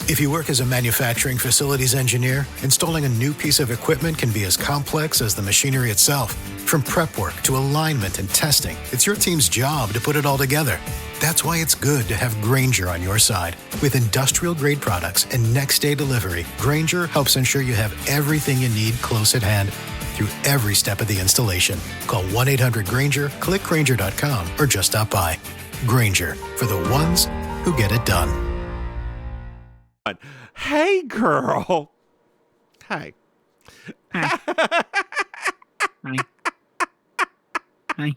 If you work as a manufacturing facilities engineer, installing a new piece of equipment can be as complex as the machinery itself. From prep work to alignment and testing, it's your team's job to put it all together. That's why it's good to have Grainger on your side. With industrial-grade products and next-day delivery, Grainger helps ensure you have everything you need close at hand through every step of the installation. Call 1-800-GRAINGER, click Grainger.com, or just stop by. Grainger, for the ones who get it done. Hey, girl. Hi. Hi. Hi. Hi.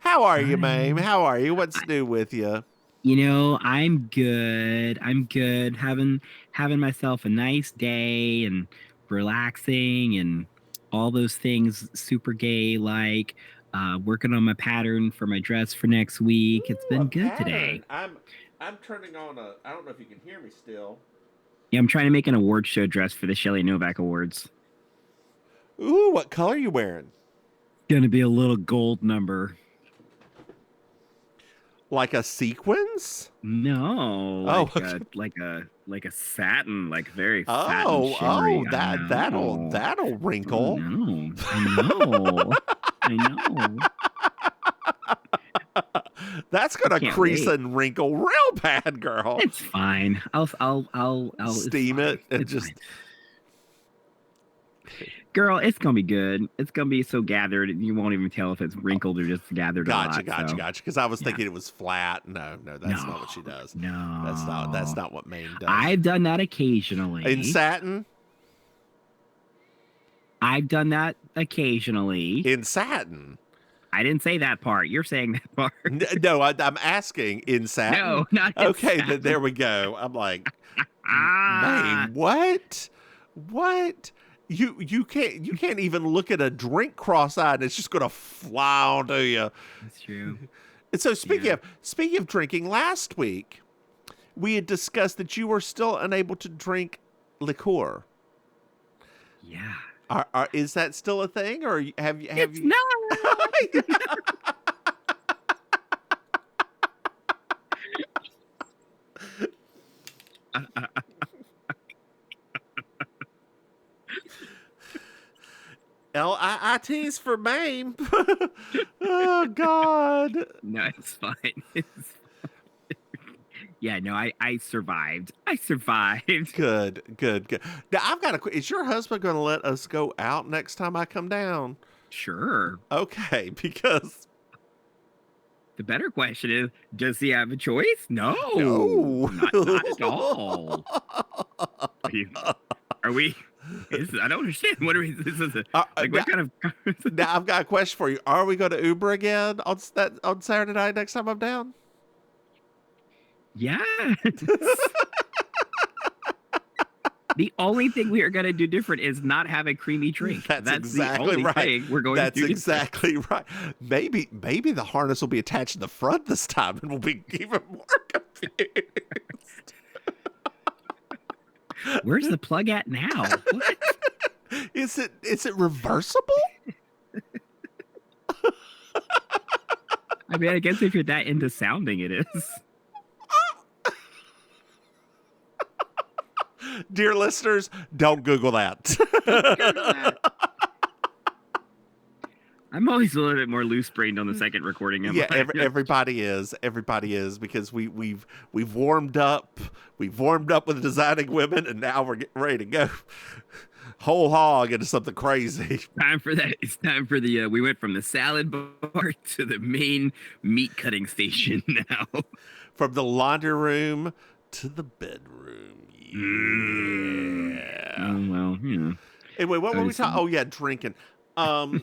How are you, Maim? How are you? What's new with you? You know, I'm good. I'm good. Having myself a nice day and relaxing and all those things super gay like working on my pattern for my dress for next week. It's been good today. I'm turning on I don't know if you can hear me still. Yeah, I'm trying to make an award show dress for the Shelley Novak Awards. Ooh, what color are you wearing? Gonna be a little gold number. Like a sequins? No, like a satin, like very fat and shimmery. That'll wrinkle. I know. That's gonna crease and wrinkle real bad, girl. It's fine. I'll steam it and just. Girl, it's gonna be good. It's gonna be so gathered, you won't even tell if it's wrinkled or just gathered. Gotcha. Because I was thinking it was flat. No, that's not what she does. No, that's not what Maim does. I've done that occasionally. In satin. I've done that occasionally. In satin. I didn't say that part. You're saying that part. No, I'm asking in satin. No, not in okay. satin. There we go. I'm like, Maim, what? You can't even look at a drink cross-eyed. It's just gonna fly onto you. That's true. And so speaking of drinking, last week we had discussed that you were still unable to drink liqueur. Yeah. Is that still a thing, or have you? It's not. LIIT's for Maim. Oh God. No, it's fine. Yeah, no, I survived. Good. Now I've got is your husband going to let us go out next time I come down? Sure. Okay, because the better question is, does he have a choice? No. Not at all. Are we? I don't understand. What are we? This is what kind of? Now I've got a question for you. Are we going to Uber again on Saturday night next time I'm down? Yeah. The only thing we are going to do different is not have a creamy drink. That's exactly the only right. Thing we're going That's to do exactly different. right. Maybe the harness will be attached to the front this time, and we'll be even more confused. Where's the plug at now? What? Is it reversible? I mean, I guess if you're that into sounding, it is. Dear listeners, don't Google that. I'm always a little bit more loose-brained on the second recording. Yeah, everybody is because we've warmed up. We've warmed up with designing women, and now we're getting ready to go whole hog into something crazy. Time for that. It's time for the. We went from the salad bar to the main meat cutting station now. From the laundry room to the bedroom. Yeah. Oh, well, you know. Anyway, what were we talking? Oh yeah, drinking. Oh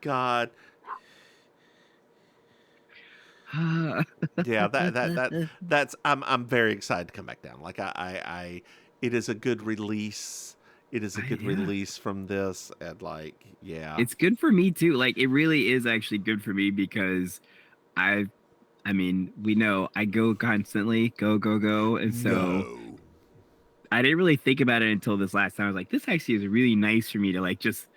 God. Yeah, that's I'm very excited to come back down. Like I it is a good release. It is a good release from this, and like, yeah. It's good for me too. Like, it really is actually good for me because I mean, we know I go constantly, go, and so I didn't really think about it until this last time. I was like, this actually is really nice for me to like just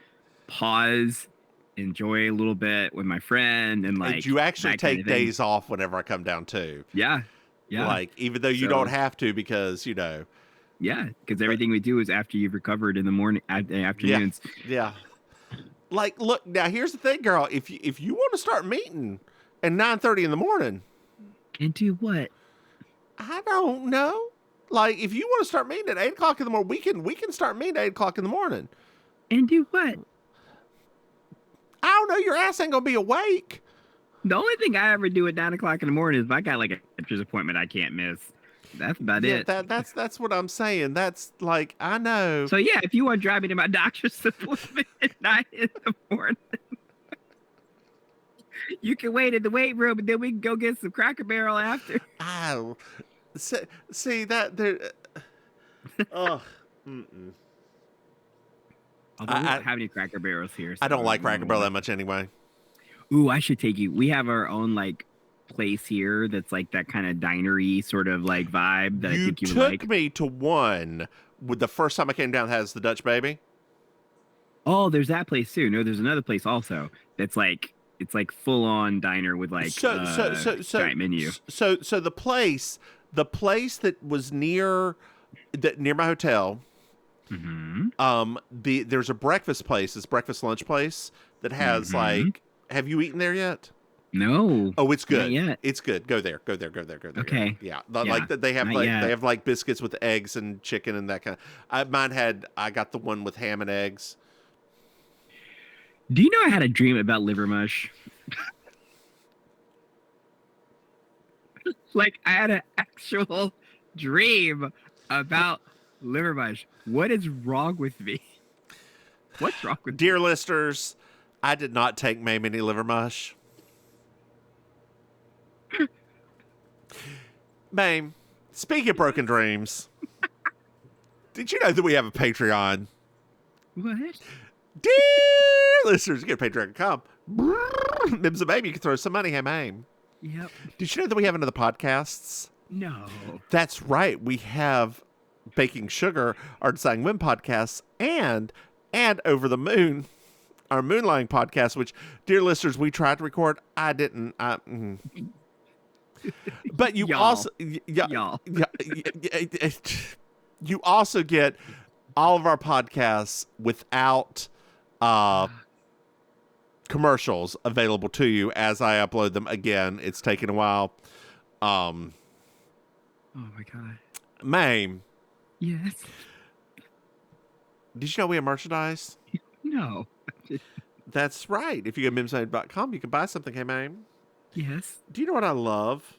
pause enjoy a little bit with my friend and like And you actually that kind take of thing. days off whenever I come down too. Yeah. Yeah. Like, even though you don't have to, because, Yeah, because everything we do is after you've recovered in the morning, afternoons. Yeah. Like, look, now here's the thing, girl. If you want to start meeting at 9:30 in the morning, And do what? I don't know. Like, if you want to start meeting at 8 o'clock in the morning, we can start meeting at 8 o'clock in the morning. And do what? I don't know. Your ass ain't gonna be awake. The only thing I ever do at 9 o'clock in the morning is if I got like a doctor's appointment I can't miss. That's about it. That's what I'm saying. That's like, I know. So yeah, if you want to drive me to my doctor's appointment at 9 in the morning, you can wait in the weight room and then we can go get some Cracker Barrel after. Oh, see that there. Oh, Although we don't have any Cracker Barrels here. I don't like Cracker Barrel that much anyway. Ooh, I should take you. We have our own like place here that's like that kind of dinery sort of like vibe that I think you would like. You took me to one with the first time I came down that has the Dutch baby. Oh, there's that place too. No, there's another place also that's like it's like full on diner with like giant menu. So the place that was near my hotel. Mm-hmm. There's a breakfast place, this breakfast lunch place that has like. Have you eaten there yet? No. Oh, it's good. Not yet. It's good. Go there. Okay. Yeah. Like they have like biscuits with eggs and chicken and that kind of. I got the one with ham and eggs. Do you know I had a dream about liver mush? Like I had an actual dream about liver mush. What is wrong with me? What's wrong with Dear listeners, I did not take Maim any liver mush. Maim, speaking of broken dreams, did you know that we have a Patreon? What? Dear listeners, get Patreon.com. Mims and Baby, you can throw some money. Hey, Maim. Yep. Did you know that we have another podcasts? No. That's right. We have Baking Sugar, our Designing Women podcast, and Over the Moon, our Moonlighting podcast, which, dear listeners, we tried to record. I didn't. But you also, y'all. you also get all of our podcasts without commercials available to you as I upload them. Again, it's taken a while. Oh my God. Maim. Yes. Did you know we have merchandise? No. That's right. If you go to mimsmaim.com, you can buy something. Hey, Maim. Yes. Do you know what I love?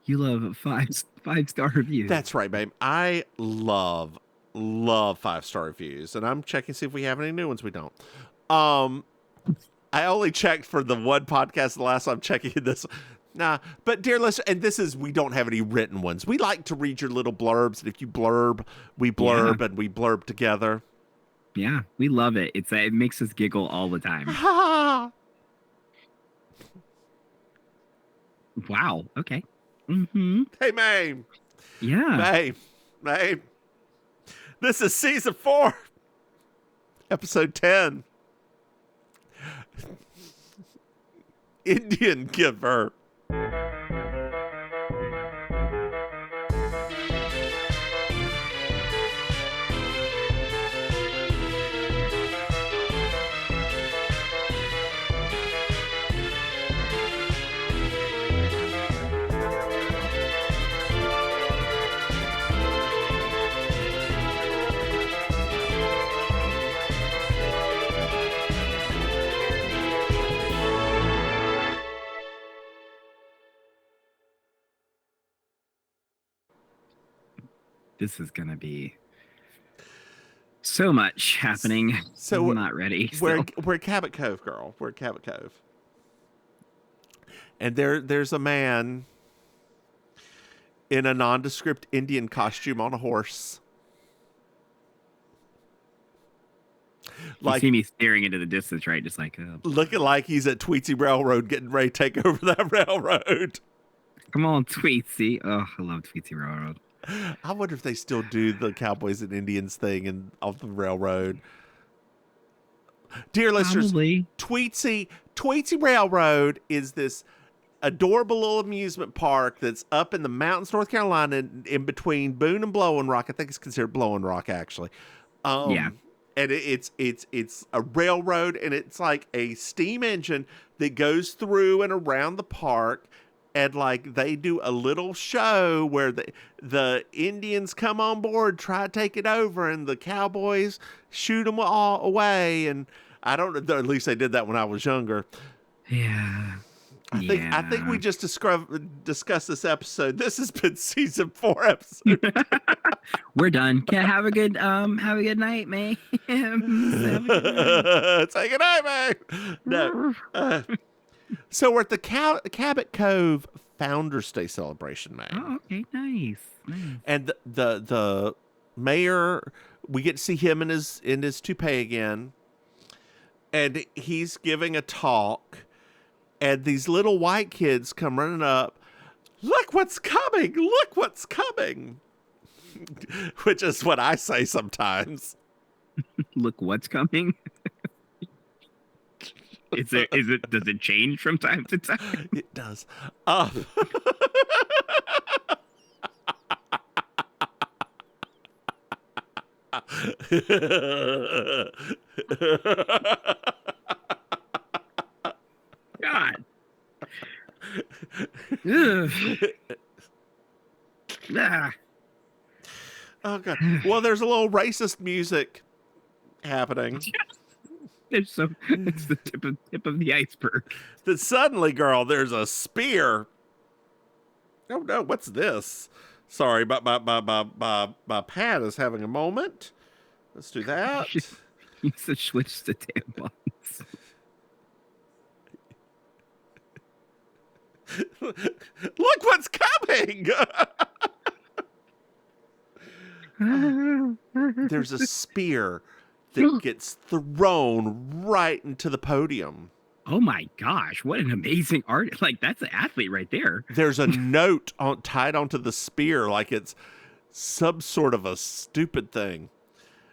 You love five-star reviews. That's right, babe. I love 5-star reviews, and I'm checking to see if we have any new ones. We don't. I only checked for the one podcast. The last I'm checking this. Nah, but dear listener, and we don't have any written ones. We like to read your little blurbs, and if you blurb, we blurb, and we blurb together. Yeah, we love it. It makes us giggle all the time. Wow. Okay. Mm-hmm. Hey, Maim. Yeah. Maim. This is season 4, episode 10. Indian Giver. This is going to be so much happening. So I'm not ready. We're at Cabot Cove, girl. We're at Cabot Cove. And there's a man in a nondescript Indian costume on a horse. You see me staring into the distance, right? Just like... looking like he's at Tweetsy Railroad getting ready to take over that railroad. Come on, Tweetsy. Oh, I love Tweetsy Railroad. I wonder if they still do the Cowboys and Indians thing off the railroad. Dear listeners, Probably. Tweetsie Railroad is this adorable little amusement park that's up in the mountains, North Carolina, in between Boone and Blowing Rock. I think it's considered Blowing Rock, actually. Yeah. And it's a railroad, and it's like a steam engine that goes through and around the park, and like they do a little show where the Indians come on board, try to take it over, and the cowboys shoot them all away. And I don't know, at least they did that when I was younger. Yeah. I think we just discussed this episode. This has been season 4 episode. We're done. Can I have a good night, May? Say goodnight, man. No. So we're at the Cabot Cove Founders Day celebration, man. Oh, okay, nice. And the mayor, we get to see him in his toupee again, and he's giving a talk. And these little white kids come running up. Look what's coming! Look what's coming! Which is what I say sometimes. Look what's coming. Does it change from time to time? It does. God. Ugh. Ah. Oh God. Well, there's a little racist music happening. It's the tip of the iceberg. Then suddenly, girl, there's a spear. Oh no, what's this? Sorry, but my pad is having a moment. Let's do that. You should switch to tampons. Look what's coming! There's a spear that gets thrown right into the podium. Oh my gosh, what an amazing art. Like, that's an athlete right there. There's a note tied onto the spear like it's some sort of a stupid thing.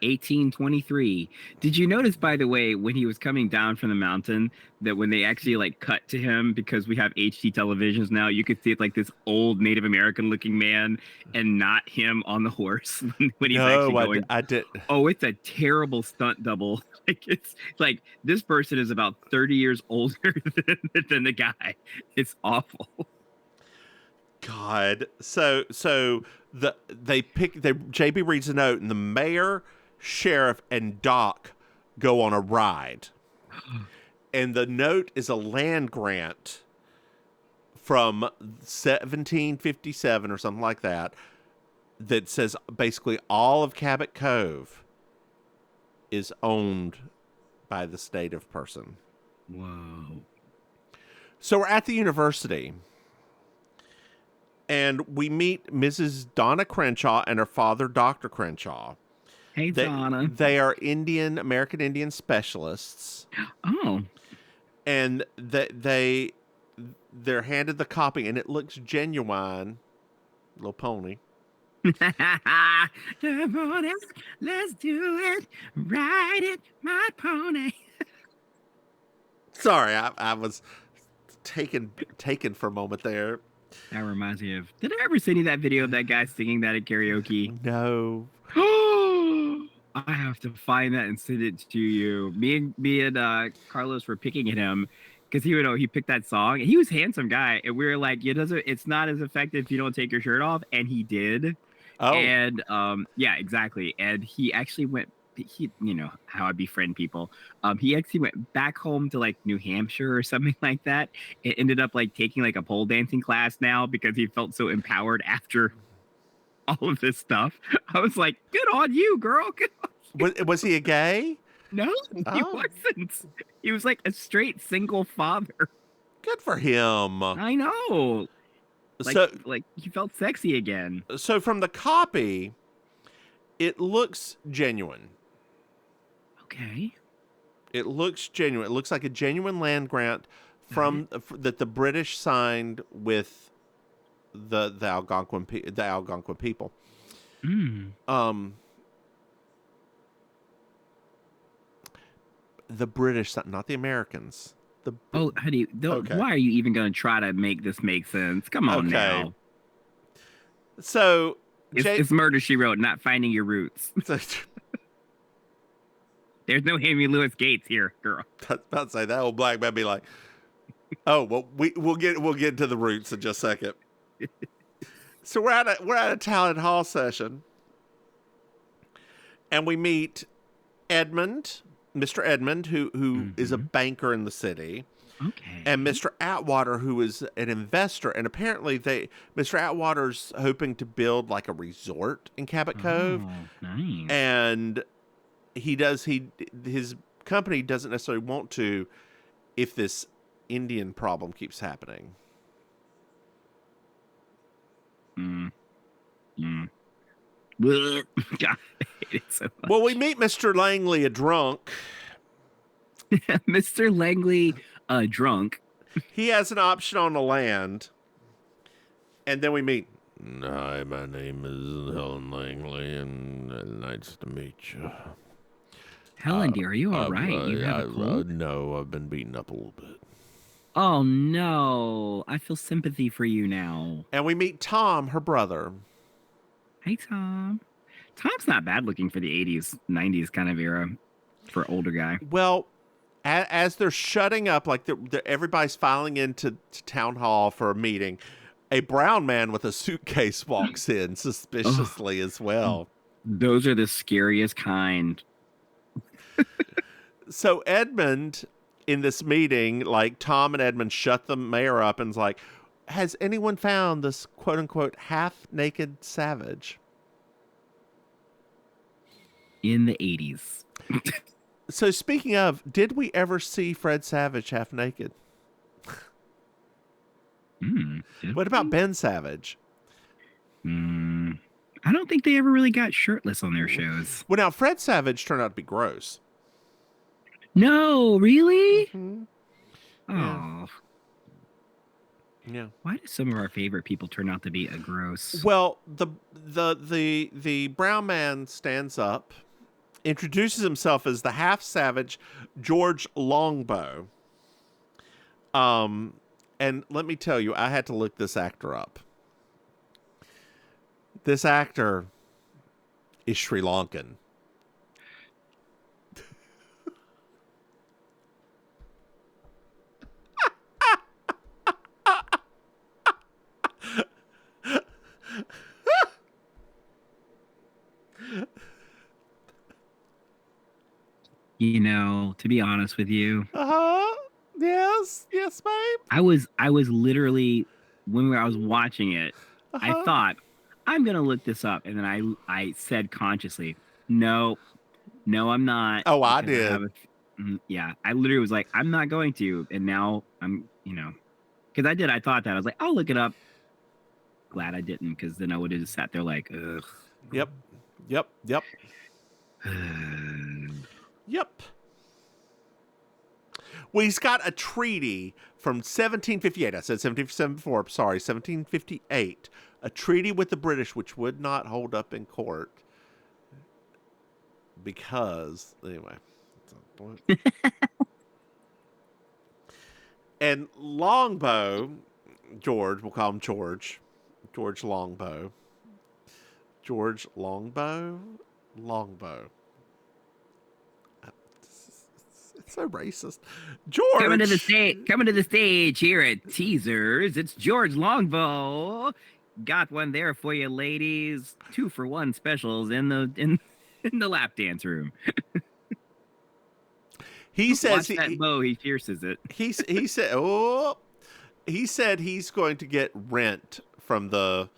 1823. Did you notice, by the way, when he was coming down from the mountain, that when they actually like cut to him, because we have HD televisions now, you could see it like this old Native American looking man and not him on the horse when he's actually going. I did. Oh, it's a terrible stunt double. Like, it's like this person is about 30 years older than the guy. It's awful. God. So JB reads a note, and the mayor, sheriff, and Doc go on a ride. And the note is a land grant from 1757 or something like that says basically all of Cabot Cove is owned by this native person. Whoa. So we're at the university, and we meet Mrs. Donna Crenshaw and her father, Dr. Crenshaw. Hey, Donna. They are American Indian specialists. Oh. And they're handed the copy, and it looks genuine. Little pony. The pony, let's do it. Ride it, my pony. Sorry, I was taken for a moment there. That reminds me of. Did I ever send you that video of that guy singing that at karaoke? No. I have to find that and send it to you. Me and Carlos were picking at him because he picked that song, and he was a handsome guy, and we were like, it's not as effective if you don't take your shirt off, and he did. Oh. And yeah, exactly. And he actually went. He, how I befriend people. He actually went back home to like New Hampshire or something like that. It ended up like taking like a pole dancing class now because he felt so empowered after all of this stuff. I was like, good on you, girl. Good on you. Was he a gay? No, he wasn't. He was like a straight single father. Good for him. I know. Like he felt sexy again. So from the copy, it looks genuine. Okay. It looks genuine. It looks like a genuine land grant that the British signed with the Algonquin people. the British, not the Americans. Oh, honey, Okay. why are you even going to try to make this make sense? Come on Okay. now. So, It's Murder, She Wrote, not Finding Your Roots. There's no Henry Louis Gates here, girl. I was about to say that old black man be like, "Oh, well, we'll get to the roots in just a second." So we're at a talent hall session, and we meet Edmund, Mr. Edmund, who is a banker in the city. Okay. And Mr. Atwater, who is an investor, and apparently Mr. Atwater's hoping to build like a resort in Cabot Cove. Nice. And his company doesn't necessarily want to if this Indian problem keeps happening. God, I hate it so much. Well, we meet Mr. Langley, a drunk. Mr. Langley, drunk. He has an option on the land. And then we meet. Hi, my name is Helen Langley, and nice to meet you. Helen, dear, are you all right? You have a cold? No, I've been beaten up a little bit. Oh, no. I feel sympathy for you now. And we meet Tom, her brother. Hey, Tom. Tom's not bad looking for the 80s, 90s kind of era for an older guy. Well, as they're shutting up, like everybody's filing into town hall for a meeting, a brown man with a suitcase walks in suspiciously as well. Those are the scariest kind. So Edmund, in this meeting, like Tom and Edmund shut the mayor up and's like, has anyone found this quote unquote half-naked savage? In the 80s. So speaking of, did we ever see Fred Savage half naked? What about Ben Savage? I don't think they ever really got shirtless on their shows. Well, now Fred Savage turned out to be gross. No, really? Mm-hmm. Oh. Yeah. Why do some of our favorite people turn out to be a gross? Well, the brown man stands up, introduces himself as the half savage George Longbow. And let me tell you, I had to look this actor up. This actor is Sri Lankan. You know, to be honest with you, Yes, babe. I was literally when I was watching it, I thought I'm gonna look this up, and then I said consciously, no, I'm not. Oh, I did. Yeah, I literally was like, I'm not going to, and now I'm, because I thought that I was like, I'll look it up. Glad I didn't, because then I would have just sat there like, ugh. Yep. Yep. Well, he's got a treaty from 1758. I said 1774. Sorry, 1758. A treaty with the British, which would not hold up in court because, anyway. And Longbow, George, we'll call him George Longbow. George Longbow. It's so racist. George. Coming to the stage here at Teasers. It's George Longbow. Got one there for you, ladies. 2-for-1 specials in the lap dance room. He says that bow. He pierces it. He said he's going to get rent from the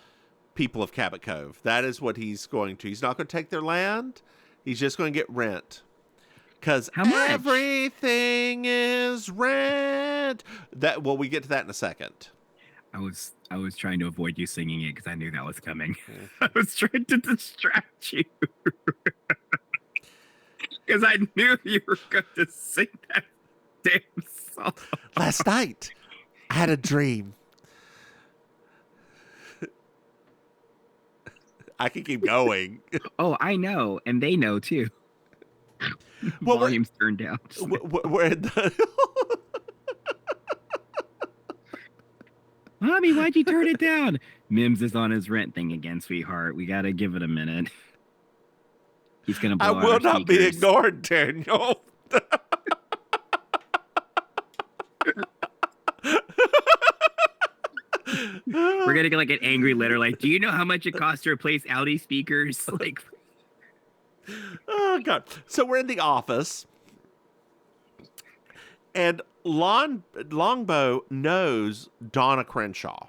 people of Cabot Cove. That is what he's going to. He's not going to take their land. He's just going to get rent. Because everything is rent. Well, we get to that in a second. I was trying to avoid you singing it because I knew that was coming. I was trying to distract you. Because I knew you were going to sing that damn song. Last night, I had a dream. I can keep going. Oh, I know. And they know, too. Well, Volume's turned down. we're in the Mommy, why'd you turn it down? Mims is on his rent thing again, sweetheart. We gotta give it a minute. He's gonna blow I out will our not be speakers. ignored, Daniel. We're gonna get like an angry letter, like, "Do you know how much it costs to replace Audi speakers?" Like, Oh God! So we're in the office, and Longbow knows Donna Crenshaw,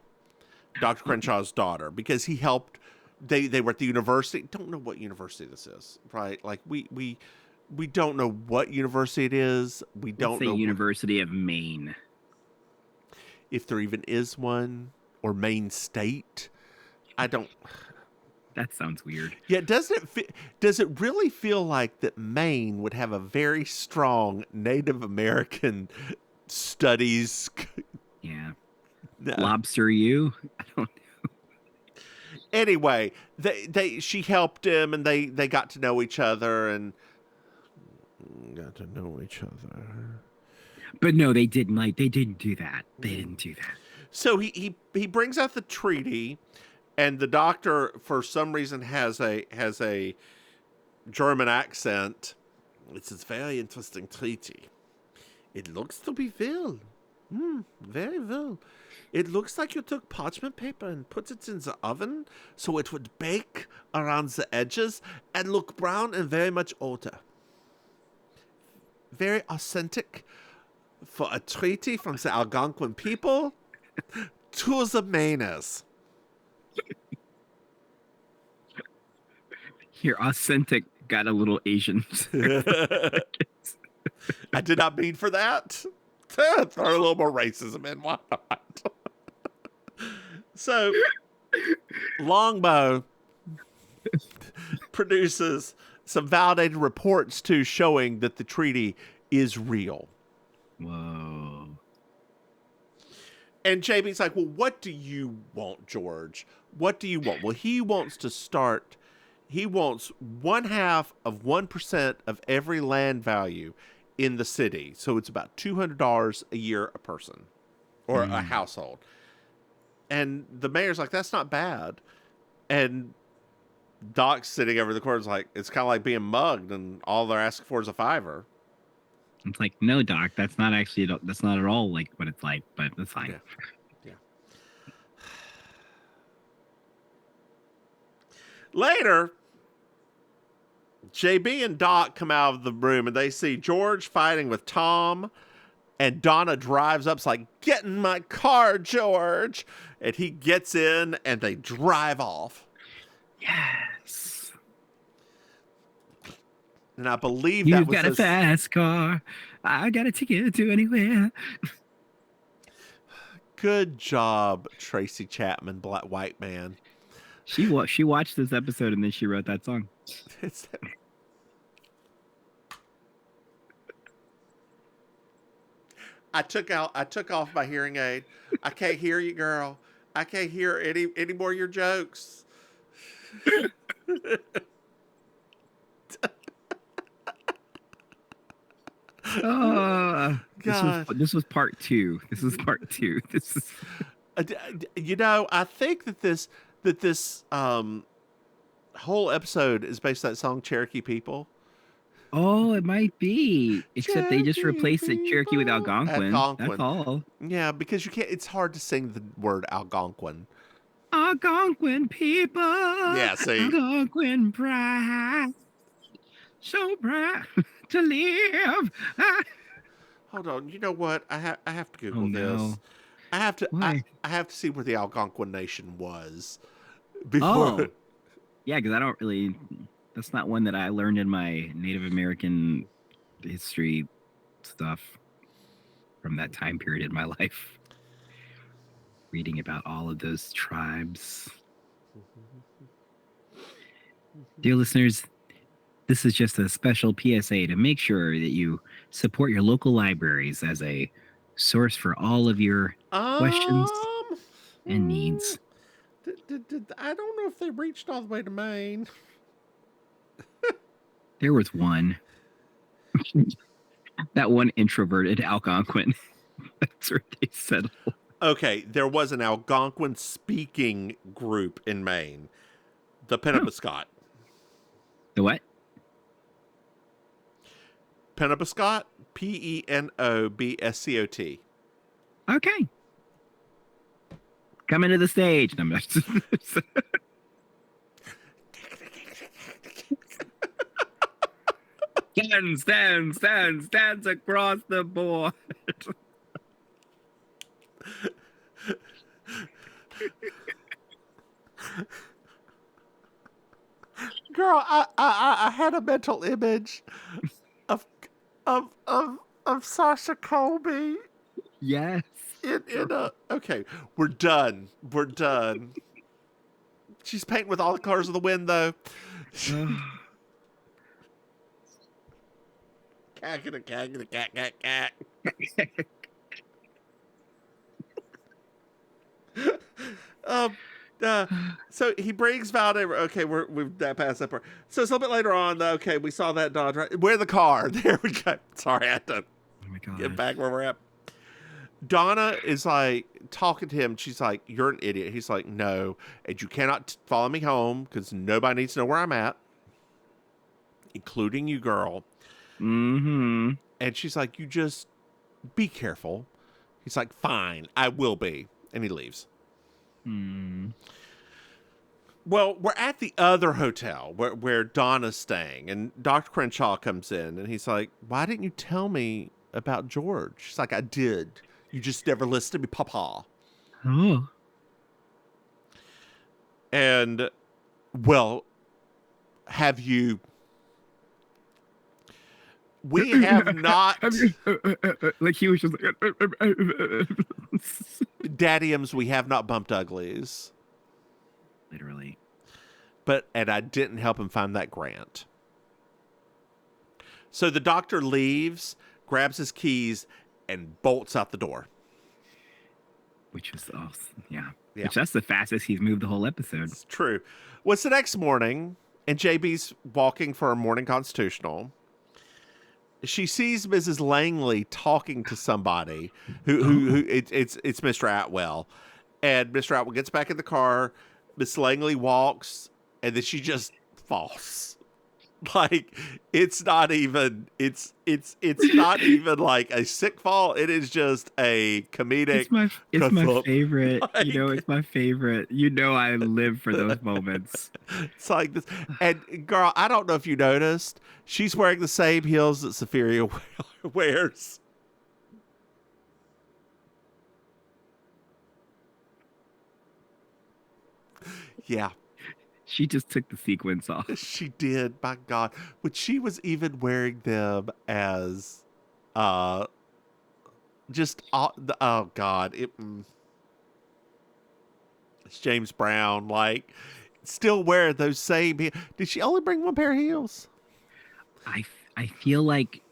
Dr. Crenshaw's daughter, because he helped. They were at the university. Don't know what university this is, right? Like we don't know what university it is. We don't let's say know University of Maine. if there even is one, or Maine State. I don't. That sounds weird. Yeah, does it really feel like that Maine would have a very strong Native American studies? Yeah. No. Lobster you? I don't know. Anyway, she helped him, and they got to know each other and got to know each other. But no, they didn't do that. They didn't do that. So he brings out the treaty, and the doctor for some reason has a German accent. It's a very interesting treaty. It looks to be well. Very well. It looks like you took parchment paper and put it in the oven so it would bake around the edges and look brown and very much older. Very authentic for a treaty from the Algonquin people to the Mainers. Your authentic got a little Asian. I did not mean for that. Throw a little more racism in. Why not? So, Longbow produces some validated reports too, showing that the treaty is real. Whoa. And JB's like, well, what do you want, George? What do you want? Well, he wants 1/2 of 1% of every land value in the city. So it's about $200 a year a person or a household. And the mayor's like, that's not bad. And Doc's sitting over the corner is like, it's kind of like being mugged, and all they're asking for is a $5. It's like, no, Doc, that's not at all like what it's like, but that's fine. Yeah. Later, JB and Doc come out of the room, and they see George fighting with Tom, and Donna drives up. It's like, get in my car, George. And he gets in, and they drive off. Yes. And I believe You've got a fast car. I got a ticket to anywhere. Good job, Tracy Chapman, Black White Man. She watched this episode and then she wrote that song. I took off my hearing aid. I can't hear you, girl. I can't hear any more of your jokes. This was part two. This is I think that this whole episode is based on that song Cherokee People. Oh, it might be. Except they just replaced the Cherokee with Algonquin. That's all. Yeah, because you can't. It's hard to sing the word Algonquin. Algonquin people. Yeah, see. Algonquin pride. So proud to live. Hold on. You know what? I have to Google this. I have to. I have to see where the Algonquin Nation was before. Oh. Yeah, because I don't really. That's not one that I learned in my Native American history stuff from that time period in my life. Reading about all of those tribes. Dear listeners, this is just a special PSA to make sure that you support your local libraries as a source for all of your questions and needs. I don't know if they reached all the way to Maine. There was one. That one introverted Algonquin. That's where they settled. Okay, there was an Algonquin speaking group in Maine, the Penobscot. The what? Penobscot, Penobscot. Okay. Come into the stage. No, I'm just- stands across the board. Girl, I had a mental image of Sasha Colby Yes. in a. Okay, we're done. We're done. She's painting with all the colors of the wind, though. Cat. So he brings Val over. Okay, we've passed that part. So it's a little bit later on. Okay, we saw that Dodge. Right? Where the car? There we go. Sorry, I had to get back where we're at. Donna is like talking to him. She's like, "You're an idiot." He's like, "No, and you cannot follow me home because nobody needs to know where I'm at, including you, girl." Mm-hmm. And she's like, "You just be careful." He's like, "Fine, I will be," and he leaves. Well, we're at the other hotel where Donna's staying, and Dr. Crenshaw comes in, and he's like, "Why didn't you tell me about George?" She's like, "I did. You just never listened to me, Papa." Oh. And, well, have you... We have not... Like he was just like... Daddyums, we have not bumped uglies. Literally. And I didn't help him find that grant. So the doctor leaves, grabs his keys, and bolts out the door. Which was awesome. Yeah. Which that's the fastest he's moved the whole episode. It's true. What's the next morning? And JB's walking for a morning constitutional. She sees Mrs. Langley talking to somebody who it's Mr. Atwell. And Mr. Atwell gets back in the car. Miss Langley walks, and then she just falls. Like it's not even not even like a sick fall. It is just a comedic. It's my favorite. Like, it's my favorite. I live for those moments. It's like this. And girl, I don't know if you noticed, she's wearing the same heels that Safiria wears. Yeah. She just took the sequins off. She did, my God. But she was even wearing them as just oh God. It's James Brown, like still wear those same Did she only bring one pair of heels? I feel like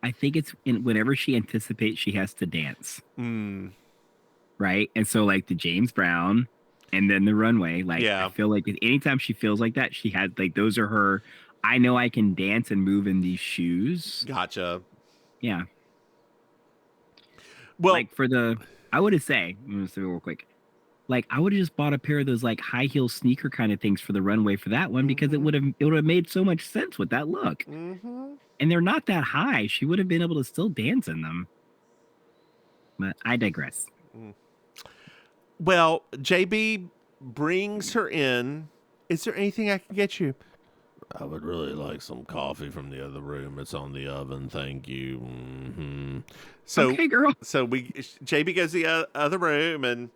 I think it's whenever she anticipates she has to dance. Right? And so like the James Brown and then the runway, like I feel like anytime she feels like that, she had like those are her. I know I can dance and move in these shoes. Gotcha. Yeah. Well, like I would say, I'm gonna say real quick, like I would have just bought a pair of those like high heel sneaker kind of things for the runway for that one because it would have made so much sense with that look. And they're not that high. She would have been able to still dance in them. But I digress. Well, JB brings her in. Is there anything I can get you? I would really like some coffee from the other room. It's on the oven. Thank you. So, okay, girl. So JB goes to the other room, and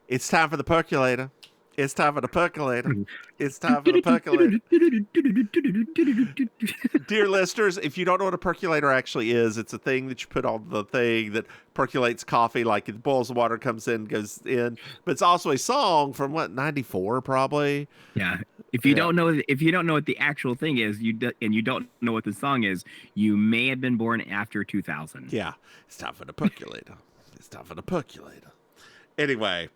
it's time for the percolator. It's time for the percolator. It's time for the percolator. Dear listeners, if you don't know what a percolator actually is, it's a thing that you put on the thing that percolates coffee, like it boils the water, comes in, goes in. But it's also a song from 94 probably. Yeah. If you don't know what the actual thing is, and you don't know what the song is, you may have been born after 2000. Yeah. It's time for the percolator. It's time for the percolator. Anyway.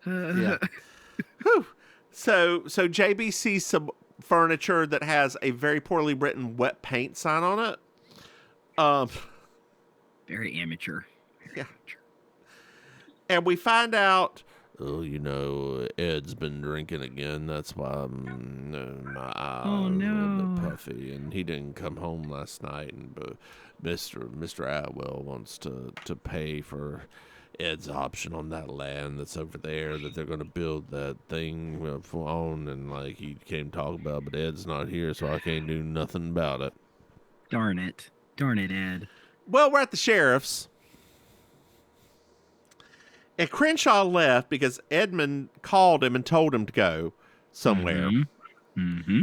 Yeah. So JB sees some furniture that has a very poorly written wet paint sign on it. Very amateur. Yeah. And we find out, Ed's been drinking again. That's why my eye Oh, is a no. little bit puffy, and he didn't come home last night. And Mr. Atwell wants to pay for Ed's option on that land that's over there that they're going to build that thing on, and like he came talk about, but Ed's not here, so I can't do nothing about it. Darn it, Ed. Well, we're at the sheriff's. And Crenshaw left because Edmund called him and told him to go somewhere. Mm-hmm.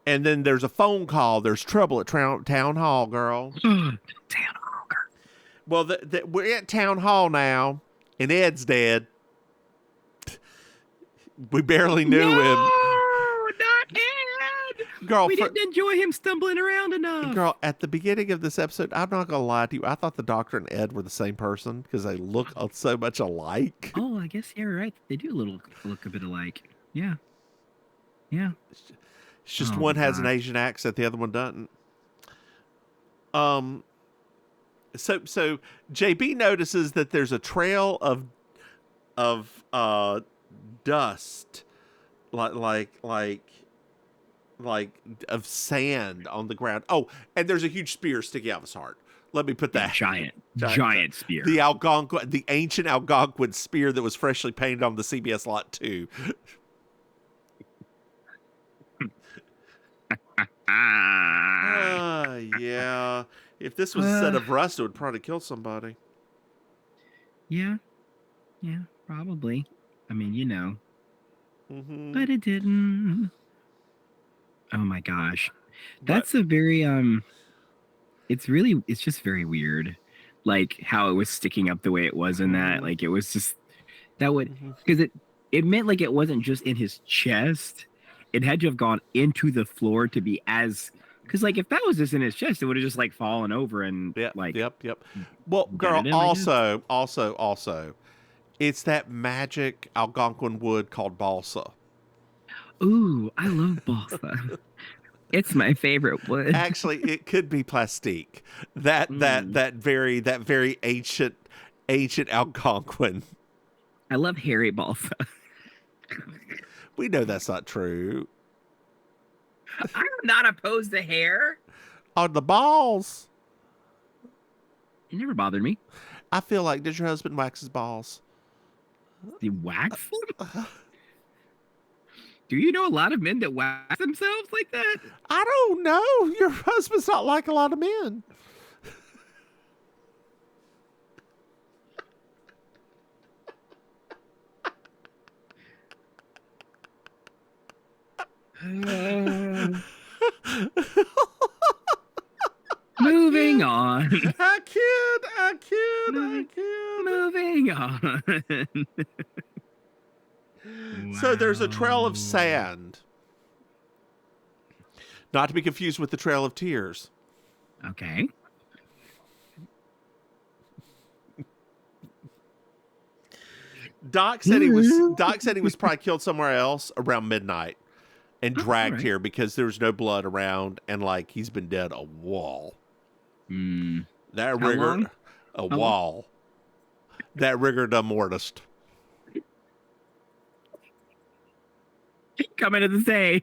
And then there's a phone call. There's trouble at Town Hall, girl. Town Hall, girl. Well, we're at Town Hall now, and Ed's dead. We barely knew him. Not Ed. Girl, we didn't enjoy him stumbling around enough. Girl, at the beginning of this episode, I'm not going to lie to you. I thought the Doctor and Ed were the same person because they look so much alike. Oh, I guess you're right. They do look a bit alike. Yeah. Yeah. It's just one has an Asian accent, the other one doesn't. So JB notices that there's a trail of dust, like of sand on the ground. Oh, and there's a huge spear sticking out of his heart. Let me put that giant spear. The ancient Algonquin spear that was freshly painted on the CBS lot 2. Yeah. If this was a set of rust, it would probably kill somebody. Yeah, probably. I mean, Mm-hmm. but it didn't. Oh my gosh, that's a very it's just very weird, like how it was sticking up the way it was in that. Like it was just that would because it meant like it wasn't just in his chest. It had to have gone into the floor to be as. Because, like, if that was just in his chest, it would have just, like, fallen over and, Yep. like... Well, girl, also, it's that magic Algonquin wood called balsa. Ooh, I love balsa. It's my favorite wood. Actually, it could be plastique. That very ancient Algonquin. I love hairy balsa. We know that's not true. I'm not opposed to hair. On the balls. It never bothered me. I feel like, did your husband wax his balls? The wax them? Do you know a lot of men that wax themselves like that? I don't know. Your husband's not like a lot of men. Moving on. I kid. Moving on. So there's a trail of sand. Not to be confused with the Trail of Tears. Okay. Doc said he was probably killed somewhere else around midnight and dragged here because there was no blood around and like he's been dead a wall. That rigor a wall. That rigor de mortis. Coming to the say.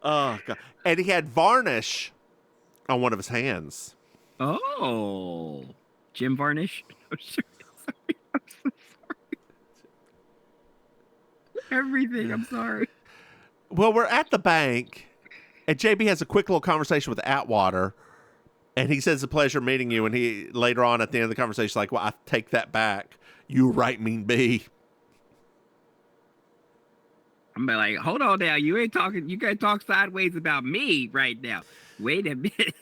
Oh God. And he had varnish on one of his hands. Oh. Jim Varnish? I'm so sorry. Everything, I'm sorry. Well, we're at the bank, and JB has a quick little conversation with Atwater, and he says, it's a pleasure meeting you, and he, later on at the end of the conversation, like, well, I take that back. You right mean B. I'm like, hold on now. You ain't talking, you gotta talk sideways about me right now. Wait a minute.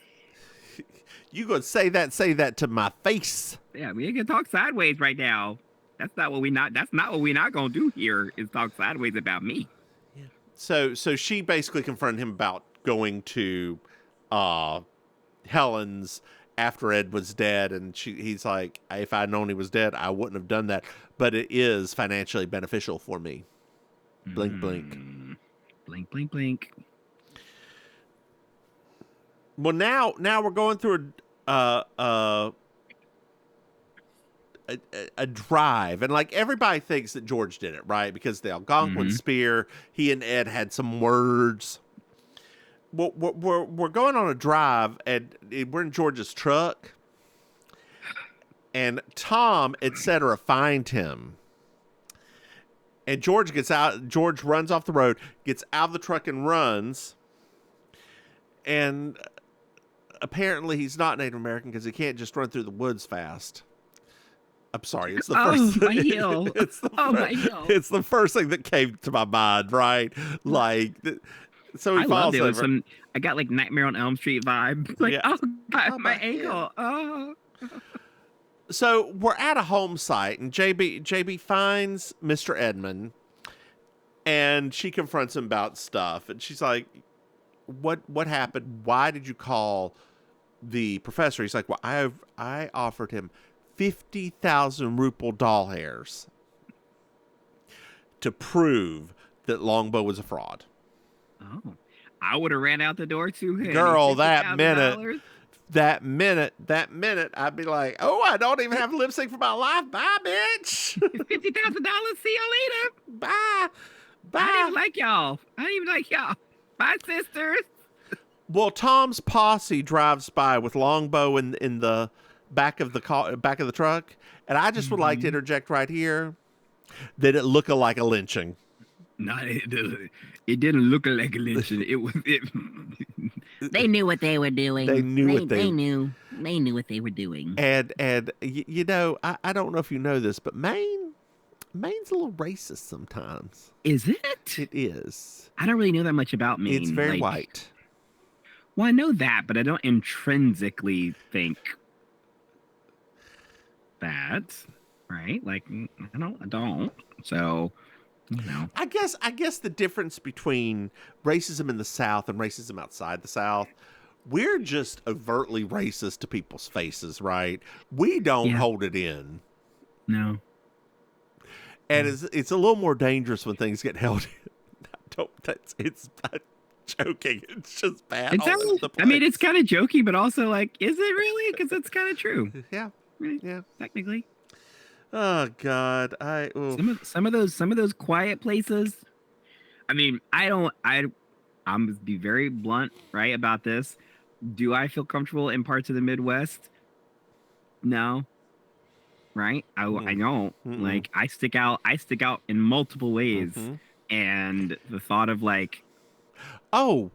You gonna say that to my face? Yeah, we ain't gonna talk sideways right now. That's not what we not gonna do here is talk sideways about me. Yeah. So she basically confronted him about going to Helen's after Ed was dead, and he's like, if I'd known he was dead, I wouldn't have done that. But it is financially beneficial for me. Blink, blink. Blink, blink, blink. Well, now we're going through a drive, and like everybody thinks that George did it, right? Because the Algonquin spear, he and Ed had some words. We're going on a drive, and we're in George's truck, and Tom, etc., find him. And George gets out. George runs off the road, gets out of the truck, and runs. And apparently, he's not Native American because he can't just run through the woods fast. I'm sorry. It's the first. My heel. My heel. It's the first thing that came to my mind, right? Like, so he falls over. I got like Nightmare on Elm Street vibe. Like, Yeah. oh God, my ankle. Oh. So we're at a home site, and JB finds Mr. Edmund, and she confronts him about stuff, and she's like, "What happened? Why did you call the professor?" He's like, "Well, I offered him 50,000 Rupel doll hairs to prove that Longbow was a fraud." Oh, I would have ran out the door too. Girl, that minute, I'd be like, "Oh, I don't even have lipstick for my life. Bye, bitch. $50,000. See you later. Bye. Bye." I don't even like y'all. Bye, sisters. Well, Tom's posse drives by with Longbow in the back of the truck, and I just would like to interject right here that it looked like a lynching. No, it didn't look like a lynching. They knew what they were doing. They knew what they were doing. And you know, I don't know if you know this, but Maine's a little racist sometimes. Is it? It is. I don't really know that much about Maine. It's very white. Well, I know that, but I don't intrinsically think that, right? Like, I don't. So, you know. I guess the difference between racism in the South and racism outside the South, we're just overtly racist to people's faces, right? We don't hold it in. No. And it's a little more dangerous when things get held in. It's not joking. It's just bad. I mean, it's kind of jokey, but also like, is it really? Because it's kind of true. Yeah. Yeah. Technically. Oh God. Some of those quiet places. I mean, I'm gonna be very blunt, right, about this. Do I feel comfortable in parts of the Midwest? No. Right? I don't. Like, I stick out in multiple ways. And the thought of like, and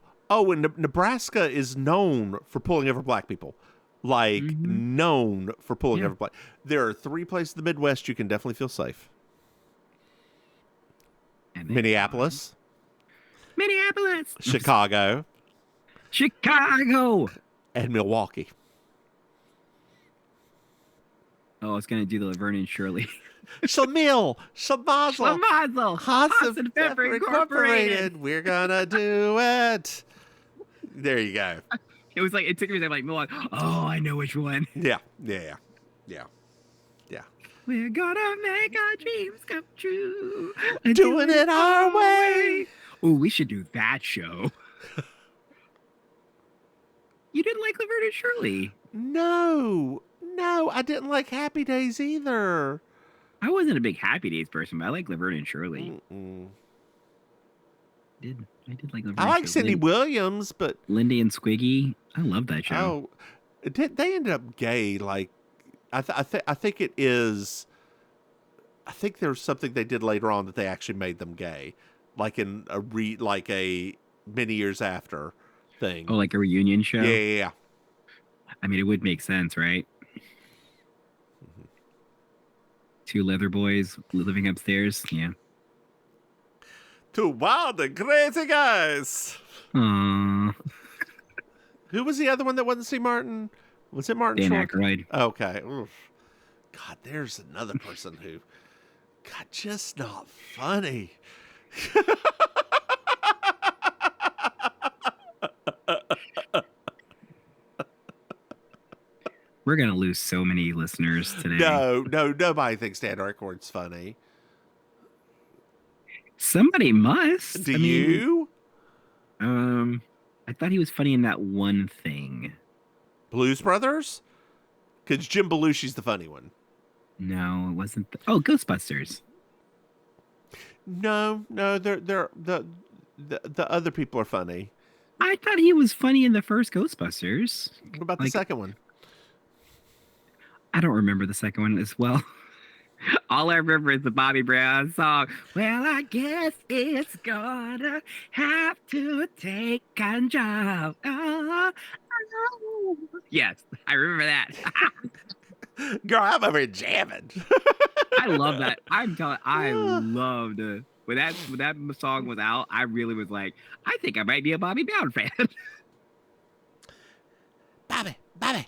Nebraska is known for pulling over black people. Like, known for pulling over black. There are 3 places in the Midwest you can definitely feel safe. Minneapolis. Chicago. And Milwaukee. Oh, I was going to do the Laverne and Shirley. Schlemiel. Schlemazel. Haas and Pepper Incorporated. We're going to do it. There you go. It was like, it took me like, oh, I know which one. Yeah. We're gonna make our dreams come true. Doing it our way. Oh, we should do that show. You didn't like Laverne and Shirley? No, I didn't like Happy Days either. I wasn't a big Happy Days person, but I like Laverne and Shirley. I did like Laverne. I like Cindy Williams, but Lindy and Squiggy. I love that show. Oh, they ended up gay. Like, I think it is. I think there's something they did later on that they actually made them gay, like in a many years after thing. Oh, like a reunion show. Yeah. I mean, it would make sense, right? 2 leather boys living upstairs. Yeah. 2 wild and crazy guys. Aww. Who was the other one that wasn't C. Martin? Was it Martin Dan Short? Aykroyd. Okay. Oof. God, there's another person who, God, just not funny. We're going to lose so many listeners today. No, nobody thinks Dan Aykroyd's funny. Somebody must. Do I mean, you? I thought he was funny in that one thing. Blues Brothers? Because Jim Belushi's the funny one. No, it wasn't. Oh, Ghostbusters. No, they're the other people are funny. I thought he was funny in the first Ghostbusters. What about the second one? I don't remember the second one as well. All I remember is the Bobby Brown song. Well, I guess it's gonna have to take control. Oh. Yes, I remember that. Girl, I'm over here jamming. I love that. I'm telling. I loved when that song was out. I really was like, I think I might be a Bobby Brown fan. Bobby. Bye.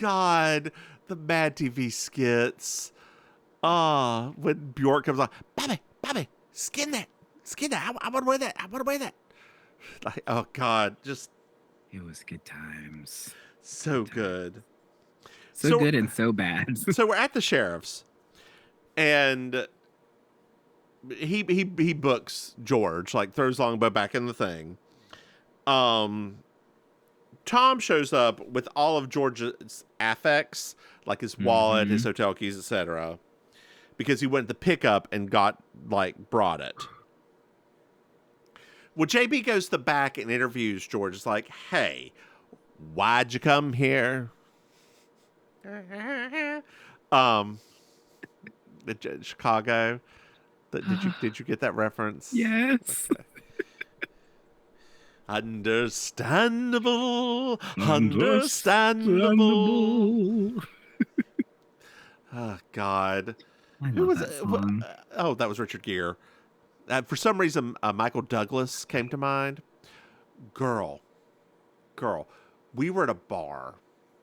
God, the Mad TV skits. When Bjork comes on, Bobby, skin that. I want to wear that. Like, oh God, just It was good times. so good. So good and so bad. So we're at the sheriff's, and he books George, like throws Longbow back in the thing. Tom shows up with all of George's affects, like his wallet, his hotel keys, etc., because he went to the pickup and brought it. Well, JB goes to the back and interviews George. It's like, hey, why'd you come here? Chicago. Did you get that reference? Yes. Okay. Understandable. Oh God. Who was that song? Oh, that was Richard Gere. For some reason, Michael Douglas came to mind. Girl, we were at a bar.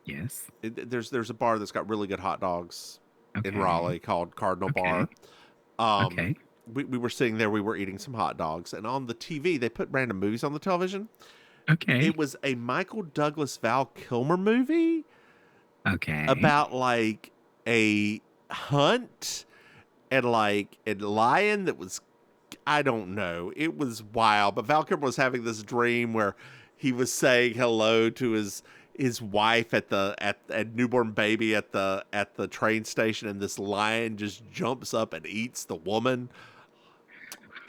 Yes. There's a bar that's got really good hot dogs in Raleigh called Cardinal Bar. Okay. We were sitting there. We were eating some hot dogs, and on the TV they put random movies on the television. Okay. It was a Michael Douglas Val Kilmer movie. Okay. About like a hunt and like a lion that was, I don't know. It was wild. But Val Kilmer was having this dream where he was saying hello to his wife at newborn baby at the train station, and this lion just jumps up and eats the woman.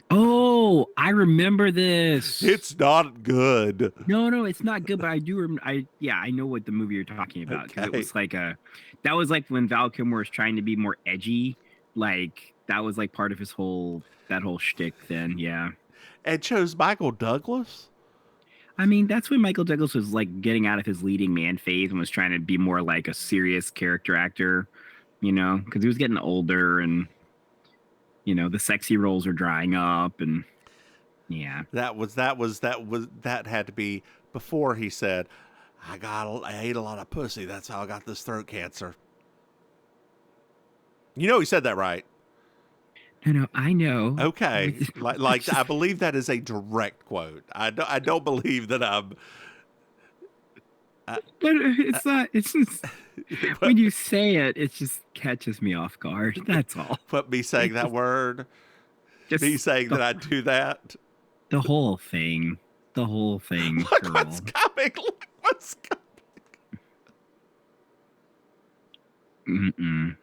Oh, I remember this. It's not good. No, it's not good, but I do remember. I know what the movie you're talking about, because it was like that was like when Val Kilmer was trying to be more edgy. Like that was like part of his whole shtick then. Yeah. And chose Michael Douglas. I mean, that's when Michael Douglas was like getting out of his leading man phase and was trying to be more like a serious character actor, because he was getting older and, the sexy roles were drying up and yeah. That had to be before he said, I ate a lot of pussy. That's how I got this throat cancer. He said that, right? No, I know. Okay. like I believe that is a direct quote. I don't believe that I'm. But it's not. It's just when you say it, it just catches me off guard. That's all. But me saying that word, me saying that I do that. The whole thing. Look what's coming. Look what's coming.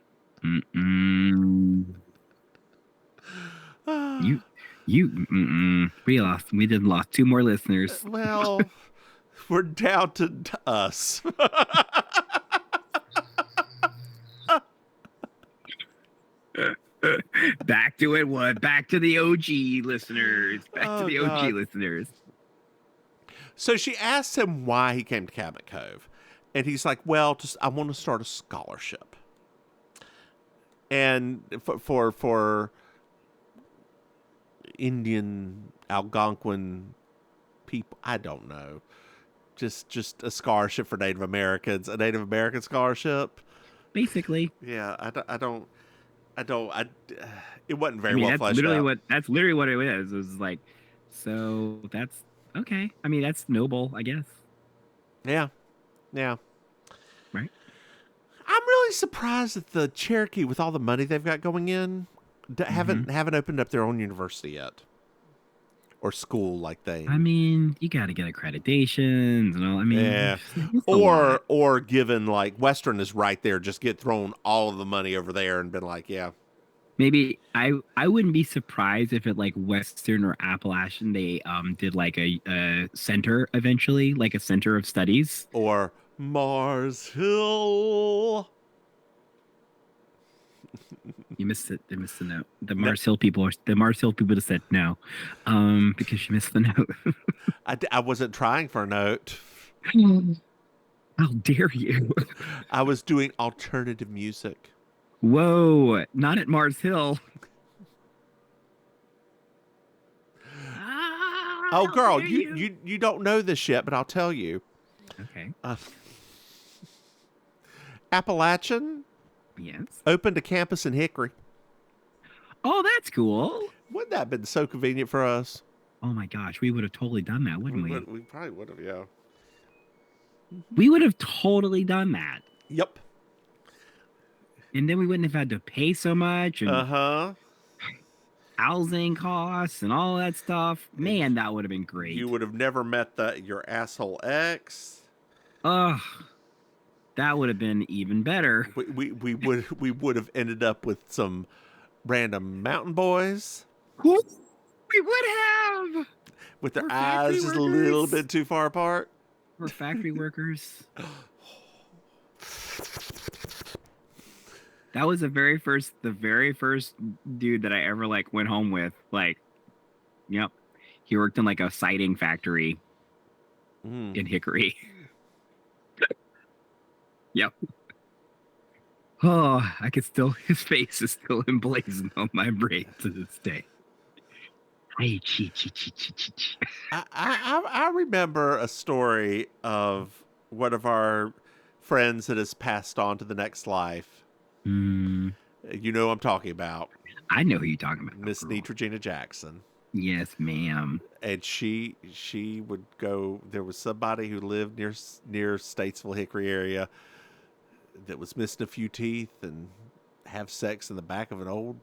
We did lost 2 more listeners. Well, we're down to us. Back to it. What? Back to the OG listeners. Listeners. So she asked him why he came to Cabot Cove, and he's like, "Well, I want to start a scholarship, and for Indian Algonquin people. I don't know, just a scholarship for Native Americans, a Native American scholarship, basically. Yeah, I don't. It wasn't very well fleshed out. That's literally what it was. It was like, so that's okay. I mean, that's noble, I guess. Yeah. Right. I'm really really surprised that the Cherokee, with all the money they've got going in, haven't opened up their own university yet, or school like they. I mean, you got to get accreditations and all. I mean, Yeah, it's a lot. or given like Western is right there, just get thrown all of the money over there and been like, yeah. Maybe I wouldn't be surprised if at like Western or Appalachian they did like a center eventually, like a center of studies. Or Mars Hill. You missed it. They missed the note. The Mars Hill people just said no, because you missed the note. I wasn't trying for a note. How dare you? I was doing alternative music. Whoa, not at Mars Hill. Oh, girl, you don't know this yet, but I'll tell you. Okay. Appalachian Yes. opened a campus in Hickory. Oh, that's cool. Wouldn't that have been so convenient for us? Oh my gosh, we would have totally done that, wouldn't we? We probably would have, yeah. We would have totally done that. Yep. And then we wouldn't have had to pay so much and housing costs and all that stuff. Man, that would have been great. You would have never met your asshole ex. Ugh. That would have been even better. We would have ended up with some random mountain boys. We would have. With their eyes just a little bit too far apart. We're factory workers. That was the very first dude that I ever like went home with. Like, yep. He worked in like a siding factory in Hickory. Yep. Oh, I could still, his face is still emblazoned on my brain to this day. I remember a story of one of our friends that has passed on to the next life. You know who I'm talking about. I know who you're talking about. Miss Neutrogena Jackson. Yes, ma'am. And she would go. There was somebody who lived near Statesville, Hickory area that was missing a few teeth and have sex in the back of an old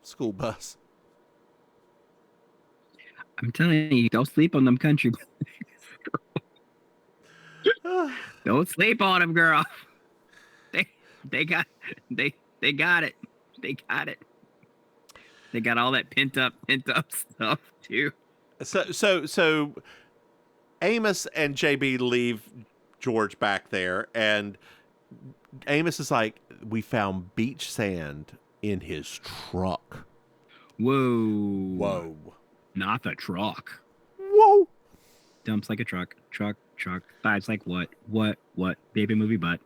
school bus. I'm telling you, don't sleep on them country. Don't sleep on them, girl. They got it. They got it. They got all that pent up stuff too. So Amos and JB leave George back there, and Amos is like, we found beach sand in his truck. Whoa. Not the truck. Whoa. Dumps like a truck. Dives like what? Baby movie but.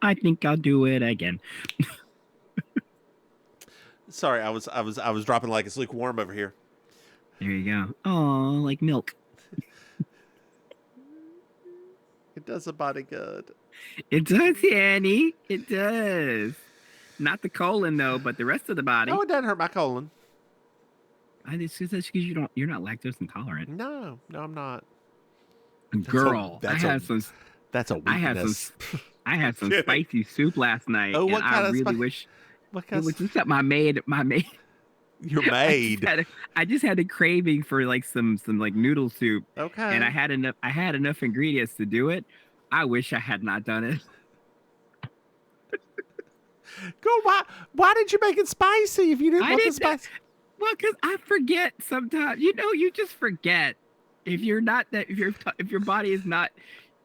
I think I'll do it again. Sorry, I was dropping like it's lukewarm over here. There you go. Oh, like milk. It does a body good. It does, Annie. It does. Not the colon though, but the rest of the body. No, it doesn't hurt my colon. It's just because you're not lactose intolerant. No, I'm not. Girl, that's a weakness. I had some spicy soup last night. Oh, what kind I of really wish. What kind it was just that my maid. Your maid. I just had a craving for like some like noodle soup. Okay. And I had enough ingredients to do it. I wish I had not done it. Girl, why did you make it spicy if you didn't want the spice? Well, because I forget sometimes. You just forget. If your body is not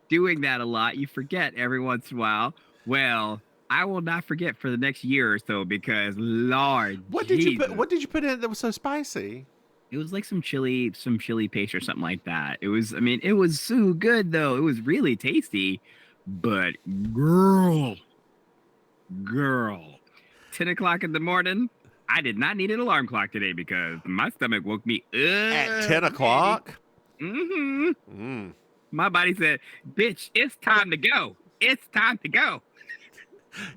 doing that a lot, you forget every once in a while. Well, I will not forget for the next year or so because Lord, what did you put in that was so spicy? It was like some chili paste or something like that. It was so good though. It was really tasty. But girl, 10 o'clock in the morning, I did not need an alarm clock today because my stomach woke me up. At 10 o'clock? My body said, bitch, it's time to go. It's time to go.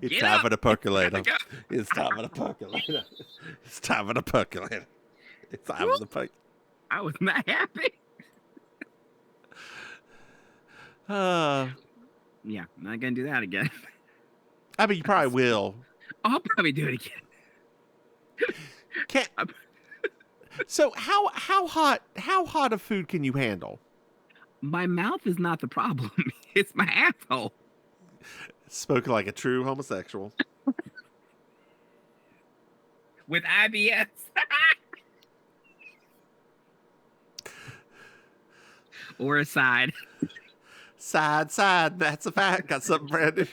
It's time for the percolator. It's time for the percolator. It's time for the percolator. It's time for the percolator. I was not happy. Yeah, I'm not going to do that again. I mean, you probably will. I'll probably do it again. Can't. So how hot of food can you handle? My mouth is not the problem. It's my asshole. Spoken like a true homosexual. With IBS. Or a side. Side. That's a fact. Got something brand new.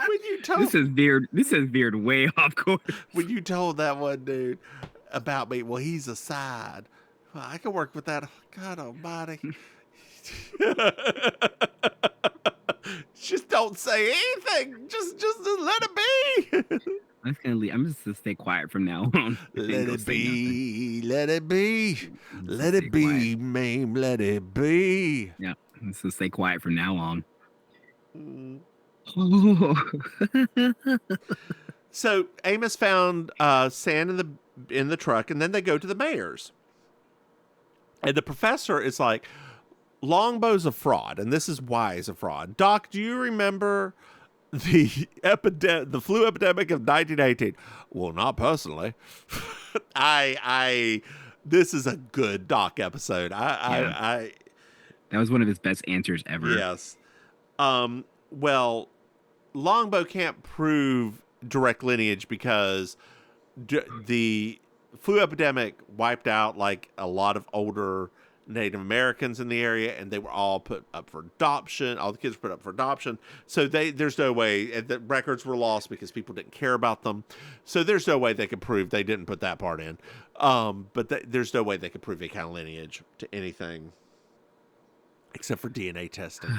When you told This is veered way off course. when you told that one dude about me, well, he's a side. Well, I can work with that. God Almighty. Just don't say anything. Just let it be. I'm just gonna stay quiet from now on. Let it be. Let it be. Let it be, Maim. Let it be. Yeah, I'm just gonna stay quiet from now on. So Amos found sand in the truck, and then they go to the mayor's. And the professor is like, Longbow's a fraud, and this is why he's a fraud. Doc, do you remember the flu epidemic of 1918? Well, not personally. This is a good Doc episode. That was one of his best answers ever. Yes. Well, Longbow can't prove direct lineage because the flu epidemic wiped out like a lot of older Native Americans in the area, and they were all put up for adoption. All the kids were put up for adoption. So there's no way, and the records were lost because people didn't care about them. So there's no way they could prove they didn't put that part in. But there's no way they could prove a kind of lineage to anything except for DNA testing.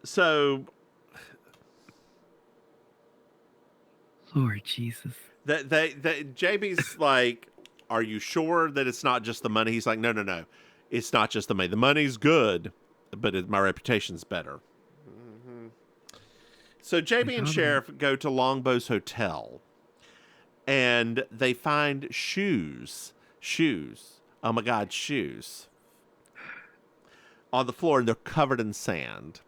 So Lord Jesus. that JB's like, are you sure that it's not just the money? He's like, no. It's not just the money. The money's good, but my reputation's better. Mm-hmm. So JB and Sheriff go to Longbow's hotel, and they find shoes. Oh my God, shoes on the floor, and they're covered in sand.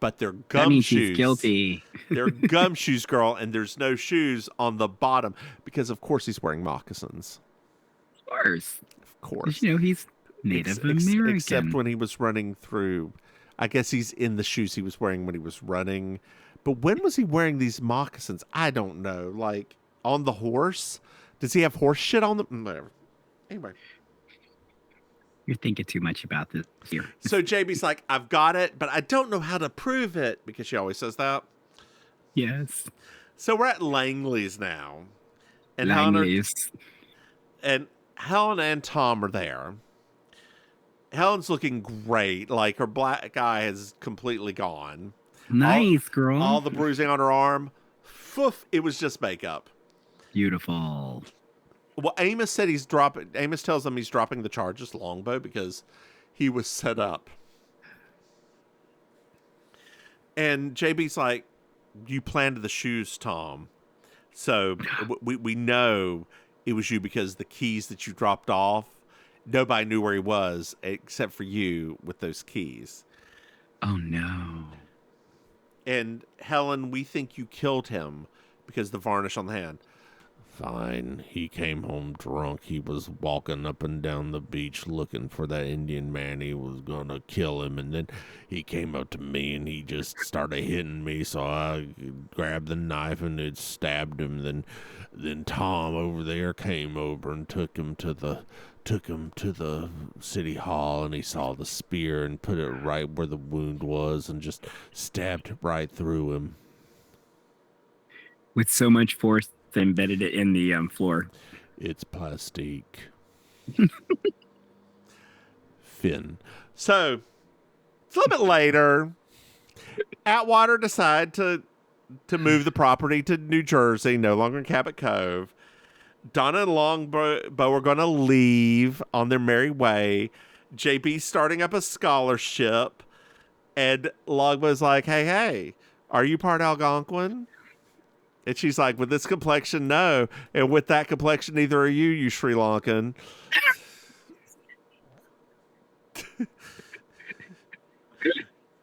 But they're gumshoes. She's guilty. They're gumshoes, girl, and there's no shoes on the bottom because, of course, he's wearing moccasins. Of course. He's Native American. Except when he was running through. I guess he's in the shoes he was wearing when he was running. But when was he wearing these moccasins? I don't know. Like, on the horse? Does he have horse shit on them? Whatever. Anyway. You're thinking too much about this here. So JB's like, I've got it, but I don't know how to prove it, because she always says that. Yes. So we're at Langley's now. And Langley's. Helen and Tom are there. Helen's looking great. Like, her black eye has completely gone. Nice, girl. All the bruising on her arm. Foof, it was just makeup. Beautiful. Well, Amos tells him he's dropping the charges, Longbow, because he was set up. And JB's like, you planted the shoes, Tom. So we know it was you because the keys that you dropped off, nobody knew where he was except for you with those keys. Oh, no. And Helen, we think you killed him because the varnish on the hand. Fine. He came home drunk. He was walking up and down the beach looking for that Indian man. He was going to kill him. And then he came up to me and he just started hitting me. So I grabbed the knife and it stabbed him. Then Tom over there came over and took him to the city hall, and he saw the spear and put it right where the wound was and just stabbed right through him. With so much force, they embedded it in the floor. It's plastique. Finn. So, it's a little bit later. Atwater decide to move the property to New Jersey, no longer in Cabot Cove. Donna and Longbow are going to leave on their merry way. JB's starting up a scholarship. And Longbow's like, hey, are you part Algonquin? And she's like, with this complexion, no. And with that complexion, neither are you Sri Lankan.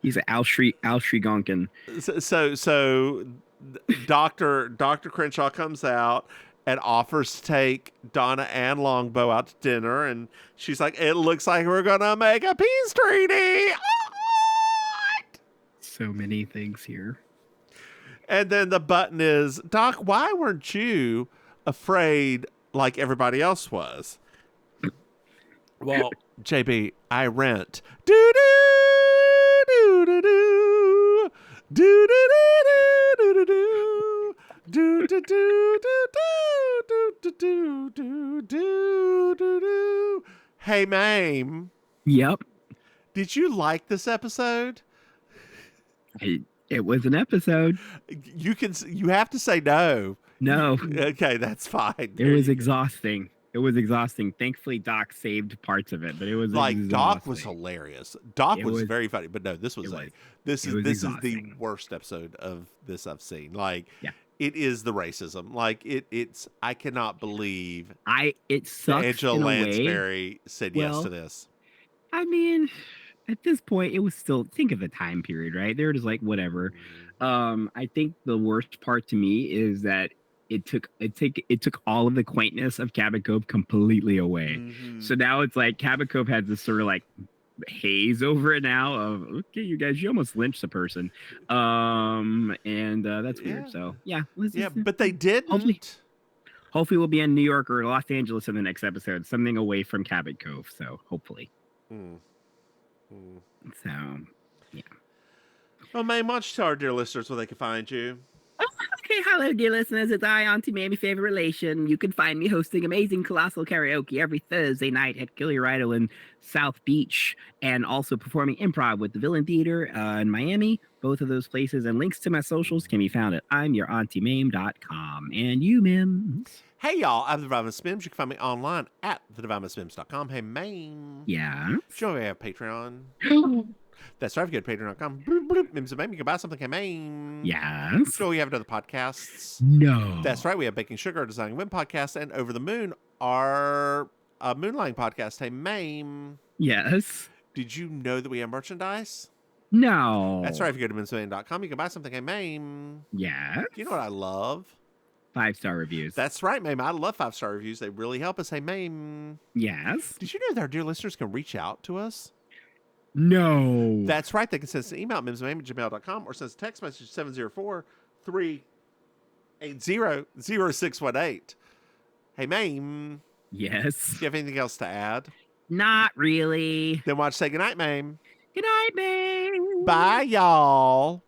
He's an Al Gonkin. So Dr. Crenshaw comes out and offers to take Donna and Longbow out to dinner, and she's like, "It looks like we're gonna make a peace treaty." So many things here. And then the button is, "Doc, why weren't you afraid like everybody else was?" Well, JB, I rent. Do do do do do do do do do do do do do do do do do do. Hey, Maim. Yep. Did you like this episode? It was an episode. You have to say no. No. Okay, that's fine. It was exhausting. It was exhausting. Thankfully, Doc saved parts of it, but it was like exhausting. Doc was hilarious. Doc was was very funny, but no, this is the worst episode of this I've seen. Like, yeah. It is the racism. Like it's I cannot believe it sucks. Angela in a Lansbury way. said yes to this. I mean, at this point, it was still, think of the time period, right? They were just like, whatever. I think the worst part to me is that it took all of the quaintness of Cabot Cove completely away. Mm-hmm. So now it's like Cabot Cove has this sort of like haze over it now of, okay, you guys, you almost lynched a person. And that's weird. So yeah. But they didn't. Hopefully we'll be in New York or Los Angeles in the next episode, something away from Cabot Cove. So hopefully. So, yeah. Well, Maim, why don't you tell our dear listeners where they can find you? Okay, hello, dear listeners. It's I, Auntie Maim, your favorite relation. You can find me hosting amazing colossal karaoke every Thursday night at Gilly Idol in South Beach, and also performing improv with the Villain Theater in Miami. Both of those places and links to my socials can be found at I'mYourAuntieMaim.com. And you, Mims. Hey, y'all. I'm the Divine Miss Mims. You can find me online at thedivinemiss.com. Hey, Maim. Yeah. Do you know we have Patreon? That's right. If you go to patreon.com, bloop, bloop, Mims and Maim, you can buy something. Hey, Maim. Yes. So we have other podcasts. No. That's right. We have Baking Sugar, our Designing Women podcast, and Over the Moon, our Moonlighting podcast. Hey, Maim. Yes. Did you know that we have merchandise? No. That's right. If you go to mimsmaim.com, you can buy something. Hey, Maim. Yes. Do you know what I love? 5-star reviews. That's right, Maim. I love 5-star reviews. They really help us. Hey, Maim. Yes. Did you know that our dear listeners can reach out to us? No. That's right. They can send us an email at mimsmaim@gmail.com or send us a text message 704-380-0618. Hey, Maim. Yes. Do you have anything else to add? Not really. Then watch Say Goodnight, Maim. Good night, Maim. Bye, y'all.